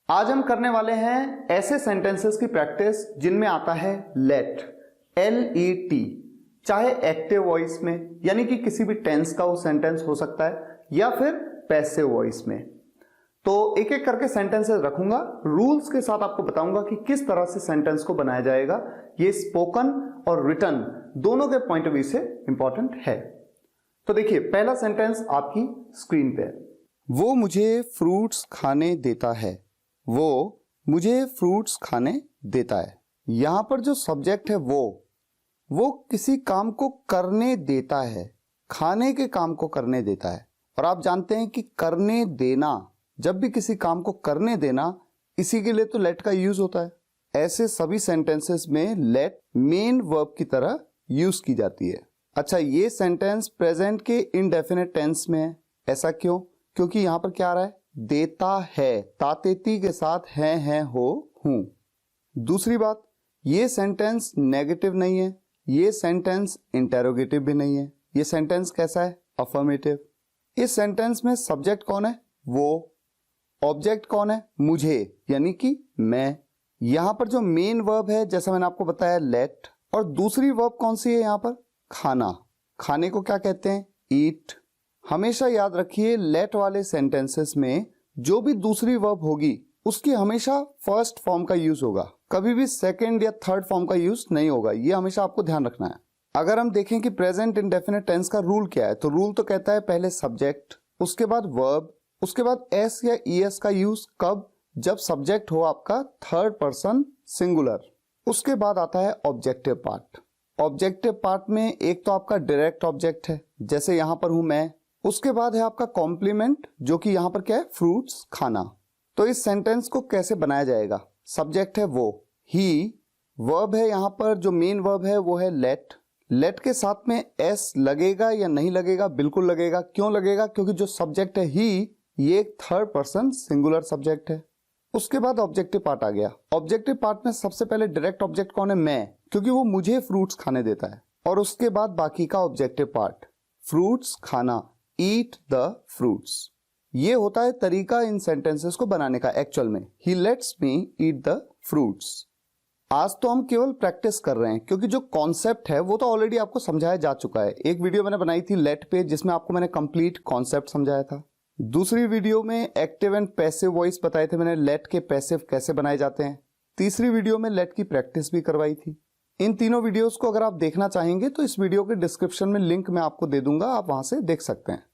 आज हम करने वाले हैं ऐसे सेंटेंसेस की प्रैक्टिस जिनमें आता है लेट, LET, चाहे एक्टिव वॉइस में यानी कि किसी भी टेंस का वो सेंटेंस हो सकता है या फिर पैसिव वॉइस में। तो एक एक करके सेंटेंसेस रखूंगा, रूल्स के साथ आपको बताऊंगा कि किस तरह से सेंटेंस को बनाया जाएगा। ये स्पोकन और रिटन दोनों के पॉइंट ऑफ व्यू से इंपॉर्टेंट है। तो देखिए, पहला सेंटेंस आपकी स्क्रीन पे है। वो मुझे फ्रूट्स खाने देता है। वो मुझे फ्रूट्स खाने देता है। यहां पर जो सब्जेक्ट है वो किसी काम को करने देता है, खाने के काम को करने देता है। और आप जानते हैं कि करने देना, जब भी किसी काम को करने देना, इसी के लिए तो लेट का यूज होता है। ऐसे सभी सेंटेंसेस में लेट मेन वर्ब की तरह यूज की जाती है। अच्छा, ये सेंटेंस प्रेजेंट के इनडेफिनेट टेंस में है। ऐसा क्यों? क्योंकि यहां पर क्या आ रहा है? देता है, तातेती के साथ है हो हूं। दूसरी बात, ये सेंटेंस नेगेटिव नहीं है, ये सेंटेंस इंटेरोगेटिव भी नहीं है। ये सेंटेंस कैसा है? अफर्मेटिव। इस सेंटेंस में सब्जेक्ट कौन है? वो। ऑब्जेक्ट कौन है? मुझे, यानी कि मैं। यहां पर जो मेन वर्ब है, जैसा मैंने आपको बताया, लेट। और दूसरी वर्ब कौन सी है यहां पर? खाना। खाने को क्या कहते हैं? ईट। हमेशा याद रखिए, लेट वाले सेंटेंसेस में जो भी दूसरी वर्ब होगी उसकी हमेशा फर्स्ट फॉर्म का यूज होगा, कभी भी सेकंड या थर्ड फॉर्म का यूज नहीं होगा। ये हमेशा आपको ध्यान रखना है। अगर हम देखें कि प्रेजेंट इंडेफिनिट टेंस का रूल क्या है, तो रूल तो कहता है पहले सब्जेक्ट, उसके बाद वर्ब, उसके बाद एस या ईएस का यूज कब? जब सब्जेक्ट हो आपका थर्ड पर्सन सिंगुलर। उसके बाद आता है ऑब्जेक्टिव पार्ट। ऑब्जेक्टिव पार्ट में एक तो आपका डायरेक्ट ऑब्जेक्ट है, जैसे यहां पर हूं मैं। उसके बाद है आपका कॉम्प्लीमेंट, जो कि यहां पर क्या है? फ्रूट्स, खाना। तो इस सेंटेंस को कैसे बनाया जाएगा? सब्जेक्ट है वो, ही। वर्ब है यहां पर, जो मेन वर्ब है वो है लेट। लेट के साथ में एस लगेगा या नहीं लगेगा? बिल्कुल लगेगा। क्यों लगेगा? क्योंकि जो सब्जेक्ट है ही, ये एक थर्ड पर्सन सिंगुलर सब्जेक्ट है। उसके बाद ऑब्जेक्टिव पार्ट आ गया। ऑब्जेक्टिव पार्ट में सबसे पहले डायरेक्ट ऑब्जेक्ट कौन है? मैं, क्योंकि वो मुझे फ्रूट्स खाने देता है। और उसके बाद बाकी का ऑब्जेक्टिव पार्ट, फ्रूट्स, खाना, ईट द फ्रूट्स। ये होता है तरीका इन सेंटेंसेस को बनाने का एक्चुअल में। He lets me eat the fruits. आज तो हम केवल प्रैक्टिस कर रहे हैं, क्योंकि जो कॉन्सेप्ट है वो तो ऑलरेडी आपको समझाया जा चुका है। एक वीडियो मैंने बनाई थी लेट पे, जिसमें आपको मैंने कंप्लीट कॉन्सेप्ट समझाया था। दूसरी वीडियो में एक्टिव एंड पैसिव वॉइस बताए थे मैंने, लेट के पैसिव कैसे बनाए जाते हैं। तीसरी वीडियो में लेट की प्रैक्टिस भी करवाई थी। इन तीनों वीडियोस को अगर आप देखना चाहेंगे तो इस वीडियो के डिस्क्रिप्शन में लिंक मैं आपको दे दूंगा, आप वहां से देख सकते हैं।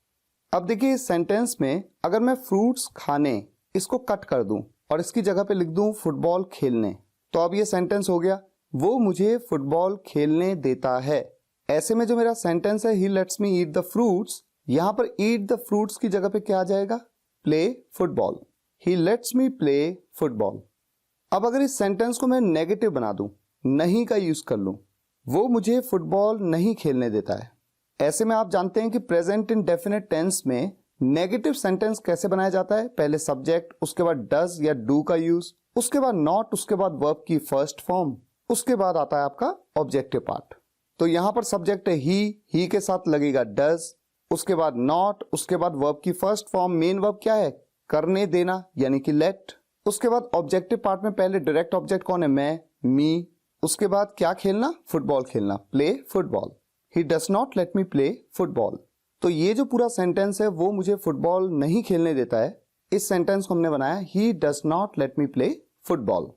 अब देखिए, इस सेंटेंस में अगर मैं फ्रूट्स खाने, इसको कट कर दूं और इसकी जगह पे लिख दूं फुटबॉल खेलने, तो अब ये सेंटेंस हो गया, वो मुझे फुटबॉल खेलने देता है। ऐसे में जो मेरा सेंटेंस है, he lets me eat the fruits, यहां पर ईट द फ्रूट्स की जगह पे क्या आ जाएगा? Play football. ही लेट्स मी प्ले फुटबॉल। अब अगर इस सेंटेंस को मैं नेगेटिव बना दूं, नहीं का यूज कर लूं, वो मुझे फुटबॉल नहीं खेलने देता है। ऐसे में आप जानते हैं कि प्रेजेंट इंडेफिनिट टेंस में नेगेटिव सेंटेंस कैसे बनाया जाता है? पहले सब्जेक्ट, उसके बाद डज या डू का यूज, उसके बाद नॉट, उसके बाद वर्ब की फर्स्ट फॉर्म, उसके बाद आता है आपका ऑब्जेक्टिव पार्ट। तो यहां पर सब्जेक्ट है ही के साथ लगेगा डज, उसके बाद नॉट, उसके बाद वर्ब की फर्स्ट फॉर्म, मेन वर्ब क्या है? करने देना, यानी कि लेट। उसके बाद ऑब्जेक्टिव पार्ट में पहले डायरेक्ट ऑब्जेक्ट कौन है? मैं, मी। उसके बाद क्या खेलना? फुटबॉल खेलना, play football. He does not let me play football. तो ये जो पूरा सेंटेंस है, वो मुझे फुटबॉल नहीं खेलने देता है, इस सेंटेंस को हमने बनाया he does not let me play football.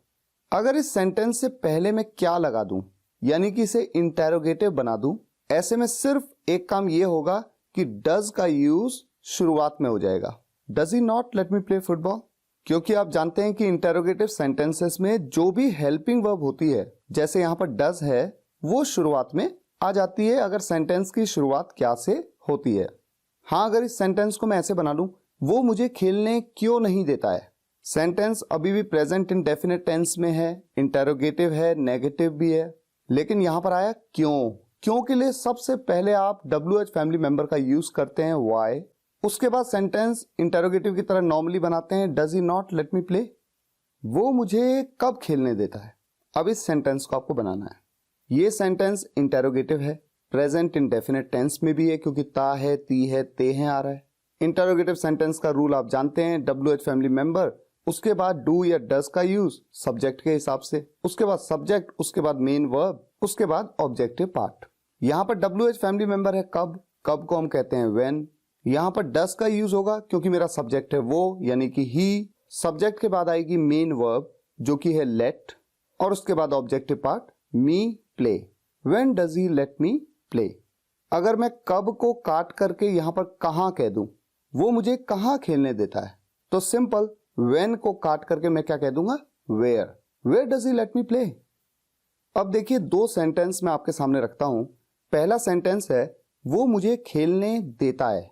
अगर इस सेंटेंस से पहले मैं क्या लगा दूं, यानी कि इसे इंटेरोगेटिव बना दूं, ऐसे में सिर्फ एक काम ये होगा कि डज का यूज शुरुआत में हो जाएगा। Does he not let me play football? क्योंकि आप जानते हैं कि इंटेरोगेटिव सेंटेंसेस में जो भी हेल्पिंग वर्ब होती है, जैसे यहां पर डज है, वो शुरुआत में आ जाती है अगर सेंटेंस की शुरुआत क्या से होती है। हाँ, अगर इस सेंटेंस को मैं ऐसे बना लूं, वो मुझे खेलने क्यों नहीं देता है, सेंटेंस अभी भी प्रेजेंट इंडेफिनिट टेंस में है, इंटेरोगेटिव है, नेगेटिव भी है, लेकिन यहां पर आया क्यों। क्यों के लिए सबसे पहले आप WH फैमिली मेंबर का यूज करते हैं, वाई। उसके बाद सेंटेंस इंटेरोगेटिव की तरह नॉर्मली बनाते हैं, does he not let me play, वो मुझे कब खेलने देता है। अब इस सेंटेंस को आपको बनाना है। ये सेंटेंस इंटेरोगेटिव है, प्रेजेंट इंडेफिनिट टेंस में भी है, क्योंकि ता है, ती है, ते हैं आ रहा है। इंटेरोगेटिव सेंटेंस का रूल आप जानते हैं, WH फैमिली मेंबर उसके बाद डू या डज का यूज सब्जेक्ट के हिसाब से, उसके बाद सब्जेक्ट, उसके बाद मेन वर्ब, उसके बाद ऑब्जेक्टिव पार्ट। यहां पर WH फैमिली मेंबर है कब, कब को हम कहते हैं व्हेन। यहां पर डज का यूज होगा क्योंकि मेरा सब्जेक्ट है वो, यानी कि ही। सब्जेक्ट के बाद आएगी मेन वर्ब जो कि है लेट, और उसके बाद objective part me play. When does he let me play. अगर मैं कब को काट करके यहां पर कहां कह दूं, वो मुझे कहां खेलने देता है, तो सिंपल व्हेन को काट करके मैं क्या कह दूंगा, where does he let me play. अब देखिए दो सेंटेंस मैं आपके सामने रखता हूं। पहला सेंटेंस है वो मुझे खेलने देता है,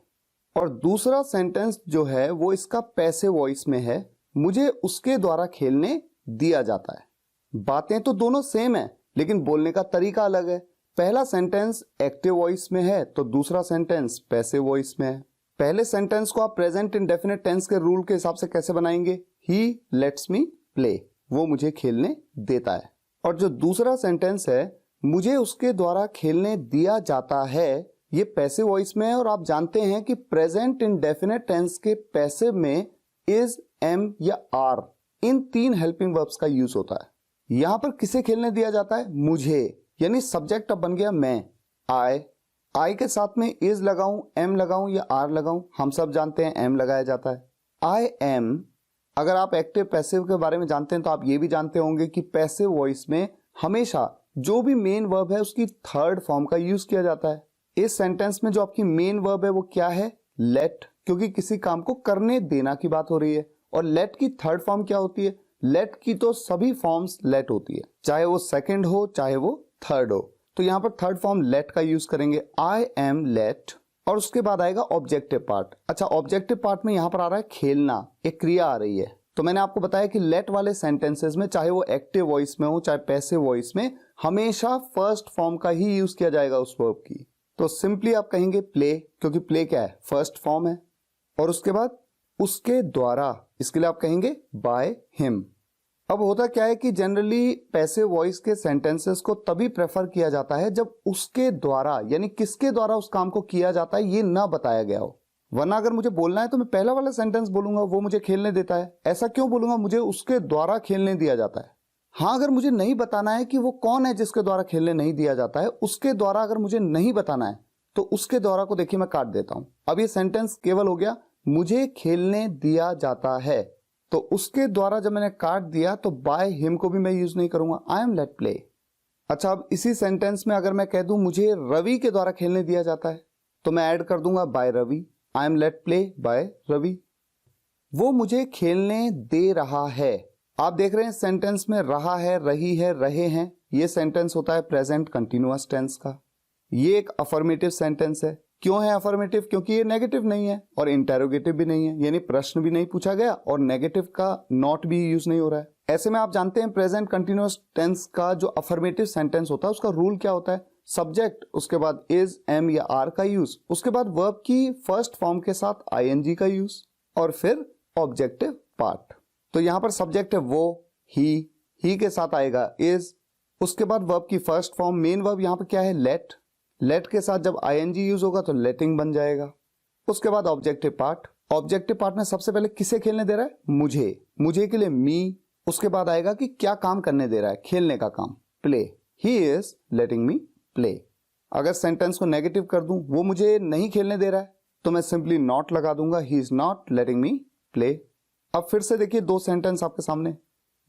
और दूसरा सेंटेंस जो है वो इसका पैसिव वॉइस में है, मुझे उसके द्वारा खेलने दिया जाता है। बातें तो दोनों सेम है लेकिन बोलने का तरीका अलग है। पहला सेंटेंस एक्टिव वॉइस में है तो दूसरा सेंटेंस पैसिव वॉइस में है। पहले सेंटेंस को आप प्रेजेंट इंडेफिनिट टेंस के रूल के हिसाब से कैसे बनाएंगे, ही लेट्स मी प्ले, वो मुझे खेलने देता है। और जो दूसरा सेंटेंस है मुझे उसके द्वारा खेलने दिया जाता है, ये पैसिव वॉइस में है। और आप जानते हैं कि प्रेजेंट इंडेफिनिट टेंस के पैसिव में इज, एम या आर, इन 3 हेल्पिंग वर्ब्स का यूज होता है। यहां पर किसे खेलने दिया जाता है, मुझे, यानी सब्जेक्ट अब बन गया मैं, आई के साथ में इज लगाऊं, एम लगाऊं या आर लगाऊं, हम सब जानते हैं एम लगाया जाता है। आई एम, अगर आप एक्टिव पैसिव के बारे में जानते हैं तो आप ये भी जानते होंगे कि पैसिव वॉइस में हमेशा जो भी मेन वर्ब है उसकी थर्ड फॉर्म का यूज किया जाता है। इस सेंटेंस में जो आपकी मेन वर्ब है वो क्या है, लेट, क्योंकि किसी काम को करने देना की बात हो रही है। और लेट की थर्ड फॉर्म क्या होती है, लेट की तो सभी फॉर्म्स लेट होती है, चाहे वो सेकंड हो चाहे वो थर्ड हो। तो यहां पर थर्ड फॉर्म लेट का यूज करेंगे, आई एम लेट। और उसके बाद आएगा ऑब्जेक्टिव पार्ट। अच्छा, ऑब्जेक्टिव पार्ट में यहां पर आ रहा है खेलना, एक क्रिया आ रही है। तो मैंने आपको बताया कि लेट वाले सेंटेंसेस में चाहे वो एक्टिव वॉइस में हो चाहे पैसिव वॉइस में, हमेशा फर्स्ट फॉर्म का ही यूज किया जाएगा उस वर्ब की। तो सिंपली आप कहेंगे प्ले, क्योंकि प्ले क्या है, फर्स्ट फॉर्म है। और उसके बाद उसके द्वारा, इसके लिए आप कहेंगे बाय हिम। अब होता क्या है कि जनरली पैसिव वॉइस के सेंटेंसेस को तभी प्रेफर किया जाता है जब उसके द्वारा, यानी किसके द्वारा उस काम को किया जाता है ये ना बताया गया हो। वरना अगर मुझे बोलना है तो मैं पहला वाला सेंटेंस बोलूंगा, वो मुझे खेलने देता है। ऐसा क्यों बोलूंगा, मुझे उसके द्वारा खेलने दिया जाता है। हाँ, अगर मुझे नहीं बताना है कि वो कौन है जिसके द्वारा खेलने नहीं दिया जाता है, उसके द्वारा अगर मुझे नहीं बताना है तो उसके द्वारा को देखिए मैं काट देता हूं। अब ये सेंटेंस केवल हो गया मुझे खेलने दिया जाता है, तो उसके द्वारा जब मैंने काट दिया तो बाय हिम को भी मैं यूज नहीं करूंगा, आई एम लेट प्ले। अच्छा, अब इसी सेंटेंस में अगर मैं कह दूं मुझे रवि के द्वारा खेलने दिया जाता है, तो मैं ऐड कर दूंगा by Ravi, I am let play by Ravi. वो मुझे खेलने दे रहा है। आप देख रहे हैं सेंटेंस में रहा है, रही है, रहे हैं, ये सेंटेंस होता है प्रेजेंट कंटिन्यूअस टेंस का। ये एक अफर्मेटिव सेंटेंस है। क्यों है अफर्मेटिव, क्योंकि ये नेगेटिव नहीं है और इंटेरोगेटिव भी नहीं है, यानी प्रश्न भी नहीं पूछा गया और नेगेटिव का नॉट भी यूज नहीं हो रहा है। ऐसे में आप जानते हैं प्रेजेंट कंटिन्यूअस टेंस का जो अफर्मेटिव सेंटेंस होता है उसका रूल क्या होता है, सब्जेक्ट, उसके बाद इज, एम या आर का यूज, उसके बाद वर्ब की फर्स्ट फॉर्म के साथ आईएनजी का यूज, और फिर ऑब्जेक्टिव पार्ट। तो यहां पर सब्जेक्ट है वो, ही के साथ आएगा इज, उसके बाद वर्ब की फर्स्ट फॉर्म, मेन वर्ब यहां पर क्या है, लेट, लेट के साथ जब आईएनजी यूज होगा तो लेटिंग बन जाएगा। उसके बाद ऑब्जेक्टिव पार्ट, ऑब्जेक्टिव पार्ट में सबसे पहले किसे खेलने दे रहा है, मुझे के लिए मी, उसके बाद आएगा कि क्या काम करने दे रहा है, खेलने का काम, play, he is letting me play. अगर सेंटेंस को नेगेटिव कर दूं, वो मुझे नहीं खेलने दे रहा है, तो मैं सिंपली नॉट लगा दूंगा, he is not letting me play. अब फिर से देखिए दो सेंटेंस आपके सामने,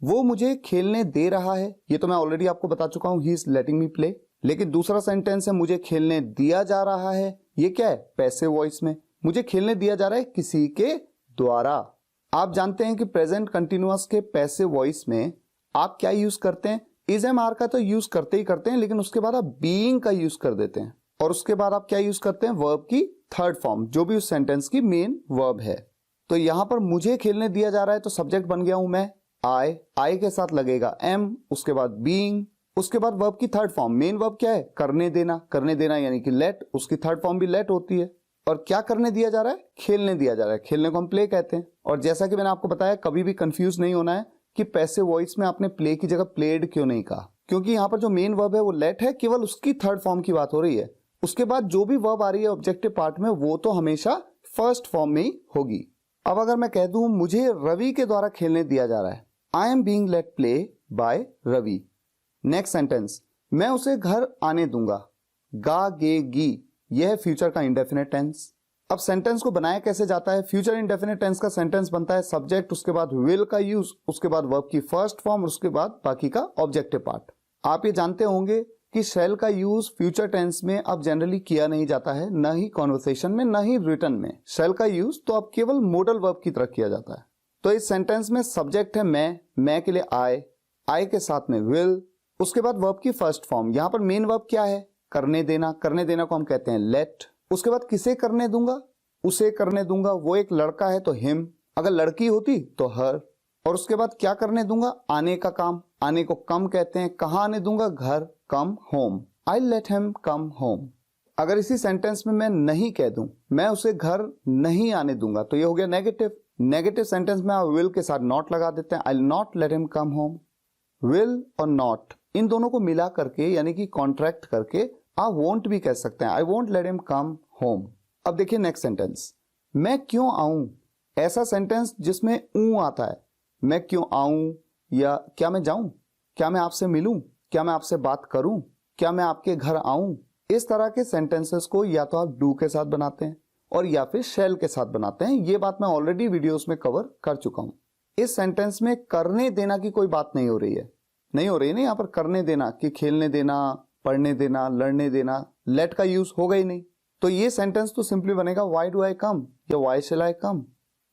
वो मुझे खेलने दे रहा है, ये तो मैं ऑलरेडी आपको बता चुका हूं, he is letting me play. लेकिन दूसरा सेंटेंस है मुझे खेलने दिया जा रहा है, ये क्या है, पैसिव वॉइस में, मुझे खेलने दिया जा रहा है किसी के द्वारा। आप जानते हैं कि प्रेजेंट कंटिन्यूअस के पैसिव वॉइस में आप क्या यूज करते हैं, इज एम आर का तो यूज करते ही करते हैं, लेकिन उसके बाद आप बीइंग का यूज कर देते हैं, और उसके बाद आप क्या यूज करते हैं, वर्ब की थर्ड फॉर्म, जो भी उस सेंटेंस की मेन वर्ब है। तो यहां पर मुझे खेलने दिया जा रहा है तो सब्जेक्ट बन गया हूं मैं, आई के साथ लगेगा एम, उसके बाद बीइंग, उसके बाद वर्ब की थर्ड फॉर्म, मेन वर्ब क्या है, करने देना यानी कि लेट, उसकी थर्ड फॉर्म भी लेट होती है। और क्या करने दिया जा रहा है, खेलने दिया जा रहा है, खेलने को हम प्ले कहते हैं। और जैसा कि मैंने आपको बताया, कभी भी कंफ्यूज नहीं होना है कि पैसिव वॉइस में आपने प्ले की जगह प्लेड क्यों नहीं कहा, क्योंकि यहाँ पर जो मेन वर्ब है वो लेट है, केवल उसकी थर्ड फॉर्म की बात हो रही है। उसके बाद जो भी वर्ब आ रही है ऑब्जेक्टिव पार्ट में, वो तो हमेशा फर्स्ट फॉर्म में ही होगी। अब अगर मैं कह दूं मुझे रवि के द्वारा खेलने दिया जा रहा है, I am being let play by Ravi. Next sentence, मैं उसे घर आने दूंगा, गा गे गी, यह है फ्यूचर का इंडेफिनिट टेंस। अब सेंटेंस को बनाया कैसे जाता है? फ्यूचर इंडेफिनिट टेंस का सेंटेंस बनता है सब्जेक्ट, उसके बाद विल का यूज, उसके बाद वर्ब की फर्स्ट फॉर्म, उसके बाद बाकी का ऑब्जेक्टिव पार्ट। आप ये जानते होंगे कि शैल का यूज फ्यूचर टेंस में अब जनरली किया नहीं जाता है, न ही कॉन्वर्सेशन में न ही रिटन में। शैल का यूज तो अब केवल मोडल वर्ब की तरह किया जाता है। तो इस सेंटेंस में सब्जेक्ट है मैं के लिए आई के साथ में विल, उसके बाद वर्ब की फर्स्ट फॉर्म। यहां पर मेन वर्ब क्या है? करने देना। करने देना को हम कहते हैं लेट। उसके बाद किसे करने दूंगा? उसे करने दूंगा। वो एक लड़का है तो हिम, अगर लड़की होती तो हर। और उसके बाद क्या करने दूंगा? आने का काम। आने को कम कहते हैं। कहां आने दूंगा? घर, कम होम। आई लेट हिम कम होम। अगर इसी सेंटेंस में मैं नहीं कह दूं, मैं उसे घर नहीं आने दूंगा, तो ये हो गया नेगेटिव। नेगेटिव सेंटेंस में आप विल के साथ नॉट लगा देते हैं, I not let him come home. Will और नॉट इन दोनों को मिला करके यानी कि कॉन्ट्रैक्ट करके आप वोंट भी कह सकते हैं, I won't let him come home. अब देखिए नेक्स्ट सेंटेंस, मैं क्यों आऊं। ऐसा सेंटेंस जिसमें ऊ आता है, मैं क्यों आऊं या क्या मैं जाऊं, क्या मैं आपसे मिलूं, क्या मैं आपसे बात करूं, क्या मैं आपके घर आऊं। इस तरह के सेंटेंसेस को या तो आप डू के साथ बनाते हैं और या फिर शैल के साथ बनाते हैं। ये बात मैं ऑलरेडी वीडियोस में कवर कर चुका हूं। इस सेंटेंस में करने देना की कोई बात नहीं हो रही है, नहीं हो रही है ना यहाँ पर करने देना कि खेलने देना, पढ़ने देना, लड़ने देना, लेट का यूज होगा ही नहीं। तो ये सेंटेंस तो सिंपली बनेगा व्हाई डू आई कम या व्हाई शैल आई कम।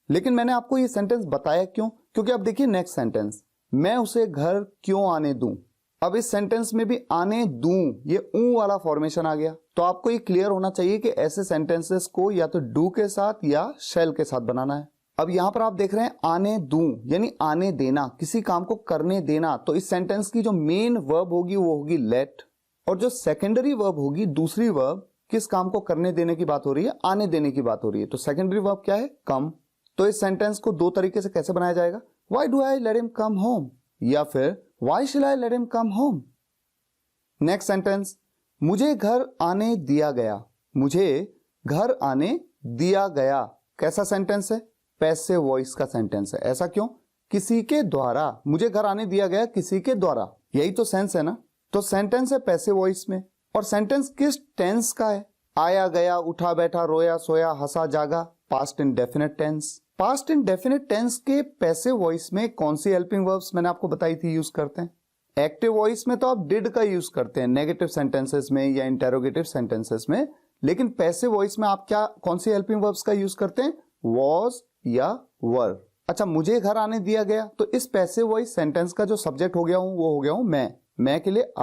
लेकिन मैंने आपको ये सेंटेंस बताया क्यों? क्योंकि अब देखिए नेक्स्ट सेंटेंस, मैं उसे घर क्यों आने दूं। अब इस सेंटेंस में भी आने दूं, ये ऊ वाला फॉर्मेशन आ गया। तो आपको ये क्लियर होना चाहिए कि ऐसे सेंटेंसेस को या तो डू के साथ या शैल के साथ बनाना है। अब यहां पर आप देख रहे हैं आने दूं यानी आने देना, किसी काम को करने देना। तो इस सेंटेंस की जो मेन वर्ब होगी वो होगी लेट, और जो सेकेंडरी वर्ब होगी, दूसरी वर्ब, किस काम को करने देने की बात हो रही है? आने देने की बात हो रही है। तो सेकेंडरी वर्ब क्या है? कम। तो इस सेंटेंस को दो तरीके से कैसे बनाया जाएगा? Why do I let him come home या फिर why shall I let him come home. Next sentence, मुझे घर आने दिया गया। मुझे घर आने दिया गया कैसा सेंटेंस है? पैसिव वॉइस का सेंटेंस है। ऐसा क्यों? किसी के द्वारा। मुझे घर आने दिया गया किसी के द्वारा, यही तो सेंस है ना। तो सेंटेंस है पैसिव वॉइस में। और सेंटेंस किस टेंस का है? आया गया, उठा बैठा, रोया सोया, हंसा जागा, past indefinite tense. Past indefinite tense के पैसिव वॉइस में कौन सी हेल्पिंग वर्ब्स मैंने आपको बताई थी यूज करते हैं? एक्टिव वॉइस में तो आप डिड का यूज करते हैं नेगेटिव सेंटेंसेस में या इंटेरोगेटिव सेंटेंसेस में, लेकिन पैसिव वॉइस में आप क्या कौन सी हेल्पिंग वर्ब्स का यूज करते हैं? वॉज या वर। अच्छा, मुझे घर आने दिया गया, तो इस पैसिव वॉइस सेंटेंस का जो सब्जेक्ट हो गया हूं वो हो गया हूं मैं के लिए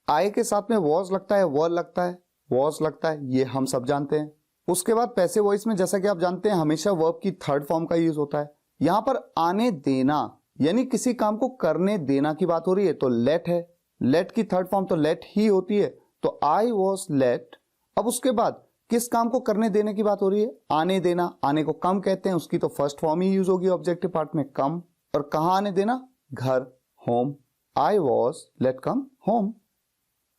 आई के साथ में वॉज लगता है, वर लगता है, वॉज लगता है, ये हम सब जानते हैं। उसके बाद पैसिव वॉइस में जैसा कि आप जानते हैं हमेशा वर्ब की थर्ड फॉर्म का यूज होता है। यहां पर आने देना यानी किसी काम को करने देना की बात हो रही है, तो लेट है। लेट की थर्ड फॉर्म तो लेट ही होती है, तो आई वॉज लेट। अब उसके बाद किस काम को करने देने की बात हो रही है? आने देना। आने को कम कहते हैं, उसकी तो फर्स्ट फॉर्म ही यूज होगी ऑब्जेक्टिव पार्ट में, कम। और कहां आने देना? घर, home. I was let come home.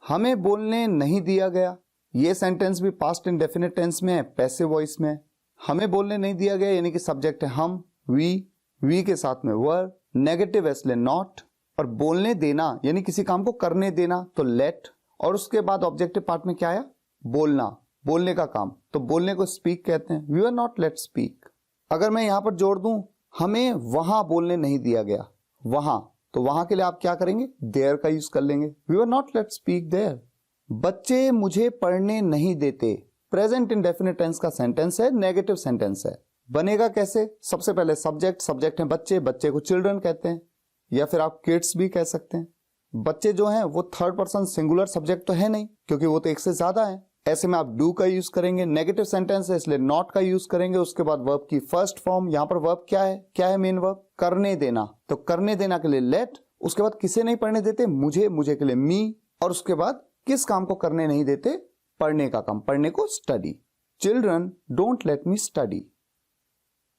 हमें बोलने नहीं दिया गया, ये सेंटेंस भी पास्ट इंडेफिनिट टेंस में है, पैसिव वॉइस में। हमें बोलने नहीं दिया गया यानी कि सब्जेक्ट है हम, वी के साथ में वर, नेगेटिव है इसलिए नॉट। और बोलने देना यानी किसी काम को करने देना तो लेट। और उसके बाद ऑब्जेक्टिव पार्ट में क्या आया? बोलना, बोलने का काम, तो बोलने को स्पीक कहते हैं। We were not let speak. अगर मैं यहां पर जोड़ दूं हमें वहां बोलने नहीं दिया गया, वहां, तो वहां के लिए आप क्या करेंगे? देयर का यूज कर लेंगे। We were not let speak there. बच्चे मुझे पढ़ने नहीं देते, प्रेजेंट इंडेफिनिट टेंस का सेंटेंस है, नेगेटिव सेंटेंस है। बनेगा कैसे? सबसे पहले सब्जेक्ट है बच्चे, बच्चे को चिल्ड्रन कहते हैं, या फिर आप किड्स भी कह सकते हैं। बच्चे जो हैं वो थर्ड पर्सन सिंगुलर सब्जेक्ट तो है नहीं, क्योंकि वो तो एक से ज्यादा है। ऐसे में आप डू का यूज करेंगे, नेगेटिव सेंटेंस है इसलिए नॉट का यूज करेंगे। उसके बाद वर्ब की फर्स्ट फॉर्म, यहां पर वर्ब क्या है मेन वर्ब? करने देना। तो करने देना के लिए लेट, उसके बाद किसे नहीं पढ़ने देते? मुझे के लिए मी, और उसके बाद किस काम को करने नहीं देते? पढ़ने का काम, पढ़ने को study. Children don't let me study.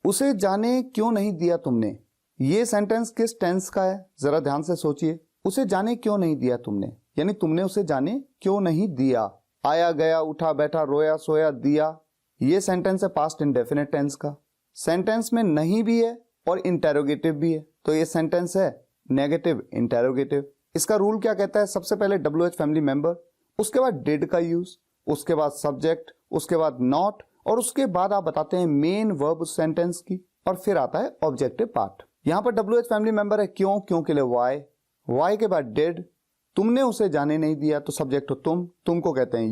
उसे जाने क्यों नहीं दिया तुमने, ये सेंटेंस किस टेंस का है? जरा ध्यान से सोचिए। उसे जाने क्यों नहीं दिया तुमने, यानी तुमने उसे जाने क्यों नहीं दिया। आया गया, उठा बैठा, रोया सोया, दिया, ये सेंटेंस है पास्ट इंडेफिनिट टेंस का। सेंटेंस में नहीं भी है और इंटेरोगेटिव भी है, तो ये सेंटेंस है नेगेटिव इंटेरोगेटिव। इसका रूल क्या कहता है? सबसे पहले WH फैमिली मेंबर, उसके बाद डिड का यूज, उसके बाद सब्जेक्ट, उसके बाद नॉट, और उसके बाद आप बताते हैं मेन वर्ब उस सेंटेंस की, और फिर आता है ऑब्जेक्टिव पार्ट। यहां पर WH फैमिली मेंबर है क्यों, क्यों के लिए वाई, वाई के बाद डिड, तुमने उसे जाने नहीं दिया तो सब्जेक्ट हो तुम को कहते हैं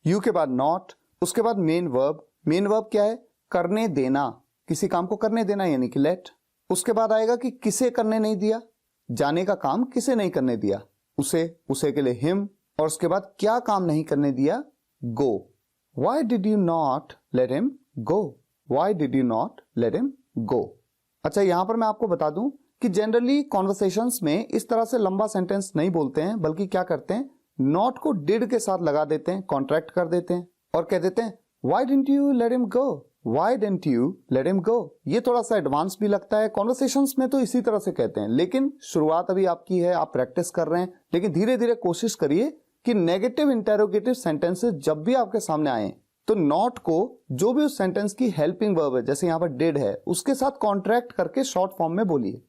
यू के बाद नॉट, उसके बाद मेन वर्ब, मेन वर्ब क्या है? करने देना, किसी काम को करने देना यानी कि लेट। उसके बाद आएगा कि किसे करने नहीं दिया, जाने का काम किसे नहीं करने दिया, उसे के लिए हिम, और उसके बाद क्या काम नहीं करने दिया? Go. Why did you not let him go, why did you not let him go. अच्छा, यहां पर मैं आपको बता दूं कि जनरली कॉन्वर्सेशंस में इस तरह से लंबा सेंटेंस नहीं बोलते हैं, बल्कि क्या करते हैं, नॉट को डिड के साथ लगा देते हैं, कॉन्ट्रैक्ट कर देते हैं और कह देते हैं why didn't you let him go, why didn't you let him गो। ये थोड़ा सा एडवांस भी लगता है, कॉन्वर्सेशंस में तो इसी तरह से कहते हैं, लेकिन शुरुआत अभी आपकी है, आप प्रैक्टिस कर रहे हैं, लेकिन धीरे धीरे कोशिश करिए कि नेगेटिव इंटेरोगेटिव सेंटेंसेस जब भी आपके सामने आए तो नॉट को जो भी उस सेंटेंस की हेल्पिंग वर्ब है, जैसे यहां पर डिड है, उसके साथ कॉन्ट्रैक्ट करके शॉर्ट फॉर्म में बोलिए।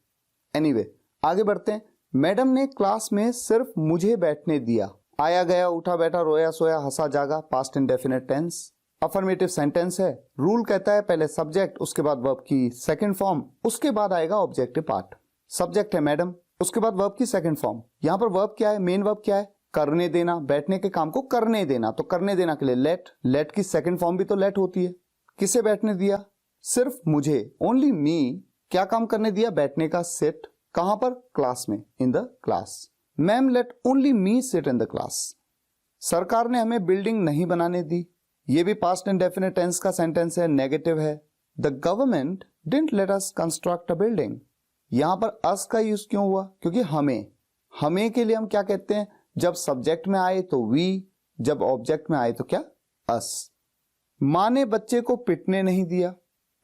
एनीवे, आगे बढ़ते हैं। मैडम ने क्लास में सिर्फ मुझे बैठने दिया। आया गया, उठा बैठा, रोया सोया, हंसा जागा, past indefinite tense. Affirmative sentence है, रूल कहता है पहले सब्जेक्ट, उसके बाद वर्ब की सेकंड फॉर्म, उसके बाद आएगा ऑब्जेक्टिव पार्ट। सब्जेक्ट है मैडम, उसके बाद वर्ब की सेकंड फॉर्म। यहां पर वर्ब क्या है? मेन वर्ब क्या है? करने देना, बैठने के काम को करने देना, तो करने देना के लिए लेट की सेकंड फॉर्म भी तो लेट होती है। किसे बैठने दिया? सिर्फ मुझे, ओनली मी। क्या काम करने दिया? बैठने का, सिट। कहां पर? क्लास में, in the class. Ma'am let only me sit in the class. सरकार ने हमें बिल्डिंग नहीं बनाने दी। ये भी पास्ट इंडेफिनिट टेंस का सेंटेंस है, नेगेटिव है। The government didn't let us construct a building. यहां पर अस का यूज क्यों हुआ? क्योंकि हमें के लिए हम क्या कहते हैं? जब सब्जेक्ट में आए तो वी, जब ऑब्जेक्ट में आए तो क्या? अस। मां ने बच्चे को पिटने नहीं दिया।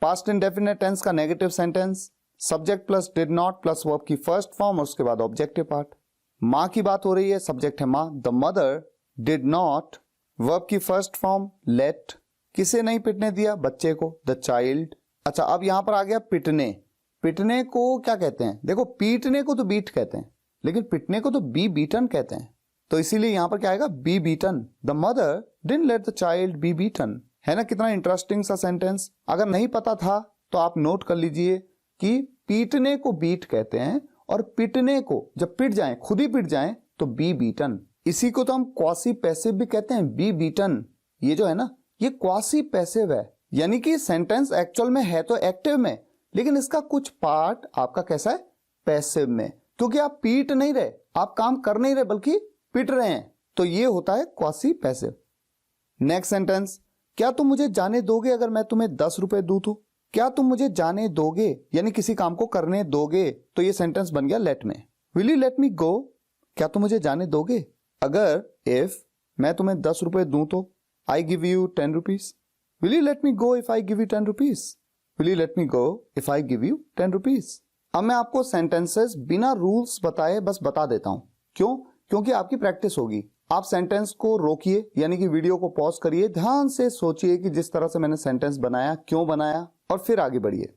पास्ट इंडेफिनिट टेंस का negative sentence, subject plus did not plus verb की फर्स्ट फॉर्म और उसके बाद ऑब्जेक्टिव पार्ट। मां की बात हो रही है, सब्जेक्ट है मां। The mother did not, verb की फर्स्ट फॉर्म लेट। किसे नहीं पिटने दिया? बच्चे को, द चाइल्ड। अच्छा, अब यहां पर आ गया पिटने। पिटने को क्या कहते हैं? देखो, पीटने को तो बीट कहते हैं, लेकिन पिटने को तो बी बीटन कहते हैं, तो इसीलिए यहां पर क्या आएगा? B beaten. The mother didn't let the child B beaten. है ना कितना इंटरेस्टिंग सा सेंटेंस? अगर नहीं पता था तो आप नोट कर लीजिए कि पीटने को बीट कहते हैं और पिटने को, जब पिट जाएं, खुद ही पिट जाएं, तो बी बीटन। इसी को तो हम क्वासी पैसिव भी कहते हैं, बी बीटन। ये जो है ना, ये क्वासी पैसिव है, यानी कि सेंटेंस एक्चुअल में है तो एक्टिव में, लेकिन इसका कुछ पार्ट आपका कैसा है? पैसिव में, क्योंकि आप पीट नहीं रहे, आप काम कर नहीं रहे, बल्कि पिट रहे हैं, तो ये होता है क्वासी पैसिव। नेक्स्ट सेंटेंस, क्या तुम मुझे जाने दोगे अगर मैं तुम्हें 10 रुपए दूं तो? क्या तुम मुझे जाने दोगे, यानी किसी काम को करने दोगे, तो ये सेंटेंस बन गया लेट में। विल यू लेट मी गो? क्या तुम मुझे जाने दोगे? अगर इफ मैं तुम्हें 10 रुपए दूं तो, I give you 10 rupees. Will you let me go if I give you 10 rupees? Will you let me go if I give you 10 rupees? अब मैं आपको सेंटेंसेस बिना रूल्स बताए बस बता देता हूं। क्यों? क्योंकि आपकी प्रैक्टिस होगी। आप सेंटेंस को रोकिए, यानी कि वीडियो को पॉज करिए, ध्यान से सोचिए कि जिस तरह से मैंने सेंटेंस बनाया, क्यों बनाया, और फिर आगे बढ़िए।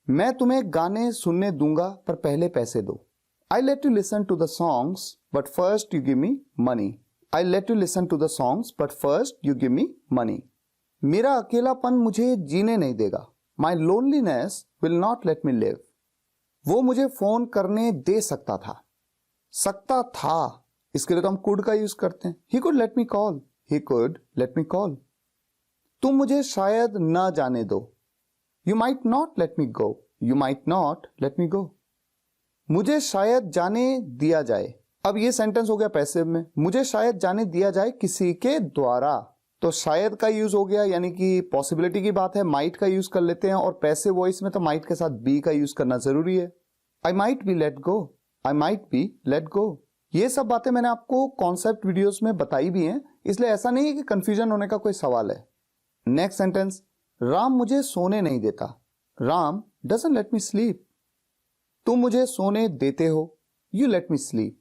मैं तुम्हें गाने सुनने दूंगा पर पहले पैसे दो। I let you listen to the songs but first you give me money. I let you listen to the songs but first you give me money. मेरा अकेलापन मुझे जीने नहीं देगा। My loneliness will not let me live. वो मुझे phone करने दे सकता था, इसके लिए तो हम कुड का यूज करते हैं। He could let me call, he could let me call. तुम मुझे शायद ना जाने दो। You might not let me go, you might not let me go. मुझे शायद जाने दिया जाए। अब ये सेंटेंस हो गया पैसिव में, मुझे शायद जाने दिया जाए किसी के द्वारा, तो शायद का यूज हो गया, यानी कि पॉसिबिलिटी की बात है, माइट का यूज कर लेते हैं, और पैसिव वॉइस में तो माइट के साथ बी का यूज करना जरूरी है। I might be let go, I might be let go. ये सब बातें मैंने आपको कॉन्सेप्ट वीडियोस में बताई भी हैं, इसलिए ऐसा नहीं है कि कंफ्यूजन होने का कोई सवाल है। नेक्स्ट सेंटेंस, राम मुझे सोने नहीं देता। Ram doesn't let me sleep. तुम मुझे सोने देते हो, यू लेट मी स्लीप।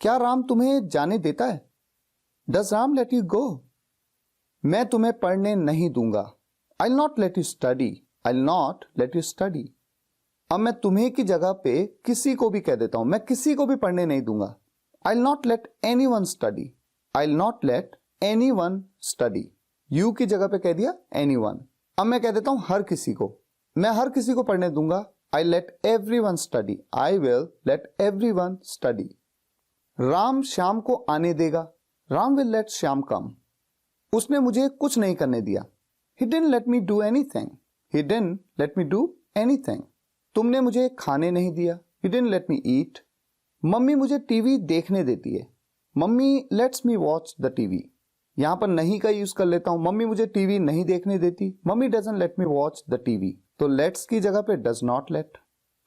क्या राम तुम्हें जाने देता है? Does Ram let you go? मैं तुम्हें पढ़ने नहीं दूंगा। I not let you study, I'll not let you study. अब मैं तुम्हें की जगह पे किसी को भी कह देता हूं, मैं किसी को भी पढ़ने नहीं दूंगा. I'll not let anyone study. I'll not let anyone study. You की जगह पे कह दिया anyone. अब मैं कह देता हूं हर किसी को, मैं हर किसी को पढ़ने दूंगा. I'll let everyone study. I will let everyone study. Ram Shyam को आने देगा. Ram will let Shyam come. उसने मुझे कुछ नहीं करने दिया. He didn't let me do anything. He didn't let me do anything. तुमने मुझे खाने नहीं दिया. You didn't let me eat. Mummy मुझे टीवी देखने देती है. Mummy lets me watch the TV. यहां पर नहीं का यूज कर लेता हूं. मम्मी मुझे टीवी नहीं देखने देती. Mummy doesn't let me watch the TV. तो लेट्स की जगह पे does not let.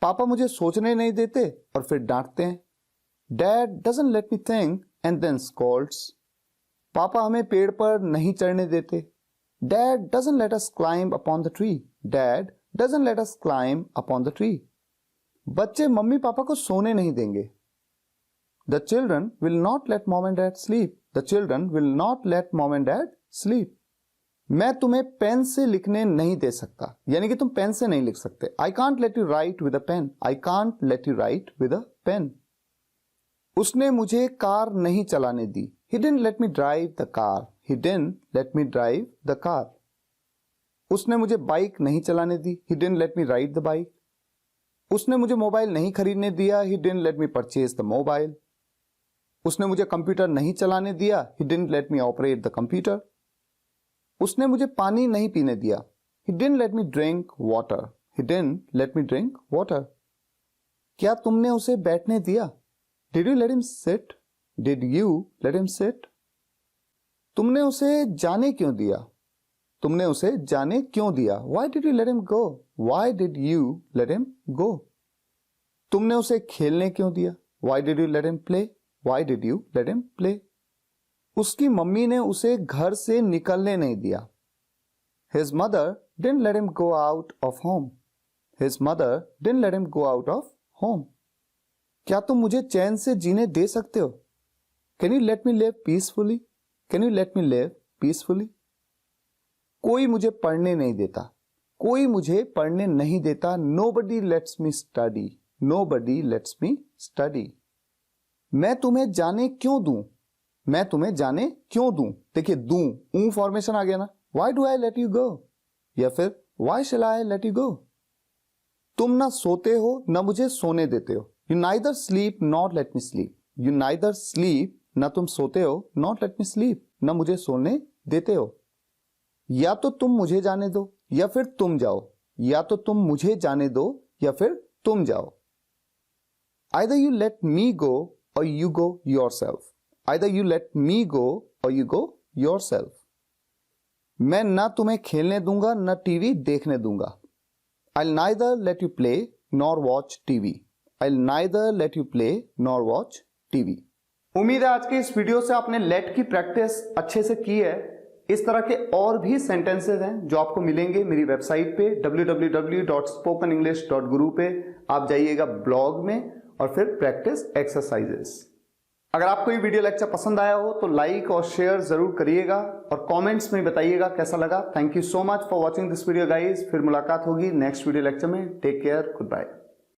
पापा मुझे सोचने नहीं देते और फिर डांटते हैं. Dad doesn't let me think and then scolds. पापा हमें पेड़ पर नहीं चढ़ने देते. Dad doesn't let us climb upon the tree. Dad doesn't let us climb upon the tree. बच्चे मम्मी पापा को सोने नहीं देंगे. The children will not let mom and dad sleep. The children will not let mom and dad sleep. मैं तुम्हें pen से लिखने नहीं दे सकता, यानी कि तुम पेन से नहीं लिख सकते. I can't let you write with a pen. I can't let you write with a pen. उसने मुझे कार नहीं चलाने दी. He didn't let me drive the car. He didn't let me drive the car. उसने मुझे bike नहीं चलाने दी. He didn't let me ride the bike. उसने मुझे मोबाइल नहीं खरीदने दिया. He didn't let me purchase the mobile. उसने मुझे कंप्यूटर नहीं चलाने दिया. He didn't let me operate the computer. उसने मुझे पानी नहीं पीने दिया. He didn't let me drink water. He didn't let me drink water. क्या तुमने उसे बैठने दिया? Did you let him sit? Did you let him sit? तुमने उसे जाने क्यों दिया? तुमने उसे जाने क्यों दिया? Why did you let him go? Why did you let him go? तुमने उसे खेलने क्यों दिया? Why did you let him play? Why did you let him play? उसकी मम्मी ने उसे घर से निकलने नहीं दिया. His mother didn't let him go out of home. His mother didn't let him go out of home. क्या तुम मुझे चैन से जीने दे सकते हो? Can you let me live peacefully? Can you let me live peacefully? कोई मुझे पढ़ने नहीं देता. कोई मुझे पढ़ने नहीं देता. Nobody lets me study. Nobody lets me study. मैं तुम्हें जाने क्यों दूं? मैं तुम्हें जाने क्यों दूं? देखिए दूं फॉर्मेशन आ गया ना. Why do I let you go? या फिर Why shall I let you go? तुम ना सोते हो ना मुझे सोने देते हो. You neither sleep nor let me sleep. You neither sleep, ना तुम सोते हो, not let me sleep, ना मुझे सोने देते हो. या तो तुम मुझे जाने दो या फिर तुम जाओ. या तो तुम मुझे जाने दो या फिर तुम जाओ. Either you let me go or you go yourself. Either you let me go or you go yourself. मैं ना तुम्हें खेलने दूंगा ना टीवी देखने दूंगा. I'll neither let you play nor watch TV. I'll neither let you play nor watch TV. उम्मीद है आज के इस वीडियो से आपने लेट की प्रैक्टिस अच्छे से की है. इस तरह के और भी सेंटेंसेस हैं जो आपको मिलेंगे मेरी वेबसाइट पे www.spokenenglish.guru पे. आप जाइएगा ब्लॉग में और फिर प्रैक्टिस एक्सरसाइजेस. अगर आपको ये वीडियो लेक्चर पसंद आया हो तो लाइक और शेयर जरूर करिएगा और कमेंट्स में बताइएगा कैसा लगा. Thank you so much for watching this video guys. फिर मुलाकात होगी नेक्स्ट वीडियो लेक्चर में. Take care. Good bye.